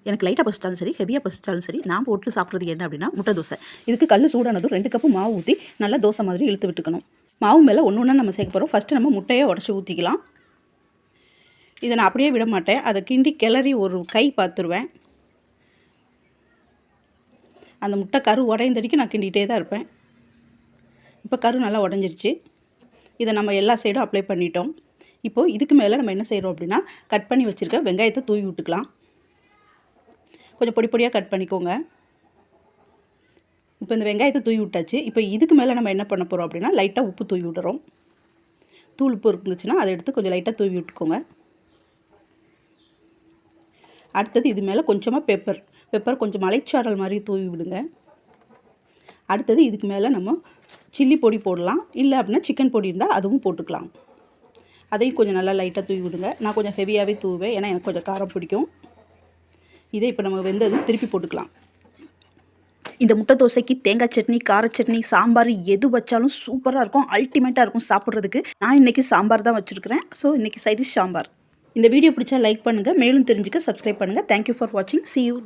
எனக்கு லைட்டாக பசிச்சாலும் சரி, ஹெவியாக பசிச்சாலும் சரி, நான் போட்டு சாப்பிட்றது என்ன அப்படின்னா முட்டை தோசை. இதுக்கு கல் சூடானதும் 2 கப்பு மாவு ஊற்றி நல்லா தோசை மாதிரி இழுத்து விட்டுக்கணும். மாவு மேலே ஒன்று ஒன்றா நம்ம சேர்க்க போகிறோம். ஃபஸ்ட்டு நம்ம முட்டையை உடச்சி ஊற்றிக்கலாம். இதை நான் அப்படியே விட மாட்டேன். அதை கிண்டி கிளறி ஒரு கை பார்த்துருவேன். அந்த முட்டை கரு உடையந்தடிக்கு நான் கிண்டிகிட்டே தான் இருப்பேன். இப்போ கரு நல்லா உடஞ்சிருச்சு. இதை நம்ம எல்லா சைடும் அப்ளை பண்ணிட்டோம். இப்போது இதுக்கு மேலே நம்ம என்ன செய்கிறோம் அப்படின்னா, கட் பண்ணி வச்சுருக்க வெங்காயத்தை தூவி விட்டுக்கலாம். கொஞ்சம் பொடி பொடியாக கட் பண்ணிக்கோங்க. இப்போ இந்த வெங்காயத்தை தூவி விட்டாச்சு. இப்போ இதுக்கு மேலே நம்ம என்ன பண்ண போகிறோம் அப்படின்னா, லைட்டாக உப்பு தூவி விடுறோம். தூள் உப்பு இருந்துச்சுன்னா அதை எடுத்து கொஞ்சம் லைட்டாக தூவி விட்டுக்கோங்க. அடுத்தது இது மேலே கொஞ்சமாக பெப்பர் கொஞ்சம் மலைச்சாரல் மாதிரி தூவி விடுங்க. அடுத்தது இதுக்கு மேலே நம்ம சில்லி பொடி போடலாம். இல்லை அப்படின்னா சிக்கன் பொடி இருந்தால் அதுவும் போட்டுக்கலாம். அதையும் கொஞ்சம் நல்லா லைட்டாக தூவி விடுங்க. நான் கொஞ்சம் ஹெவியாகவே தூவேன், ஏன்னா எனக்கு கொஞ்சம் காரம் பிடிக்கும். இதை இப்போ நம்ம வெந்ததும் திருப்பி போட்டுக்கலாம். இந்த முட்டை தோசைக்கு தேங்காய் சட்னி, கார சட்னி, சாம்பார் எது வச்சாலும் சூப்பராக இருக்கும், அல்டிமேட்டாக இருக்கும் சாப்பிட்றதுக்கு. நான் இன்றைக்கி சாம்பார் தான் வச்சுருக்கிறேன். ஸோ இன்றைக்கி சைடிஷ் சாம்பார். இந்த வீடியோ பிடிச்சா லைக் பண்ணுங்கள். மேலும் தெரிஞ்சுக்க சப்ஸ்கிரைப் பண்ணுங்கள். தேங்க்யூ ஃபார் வாட்சிங். See you.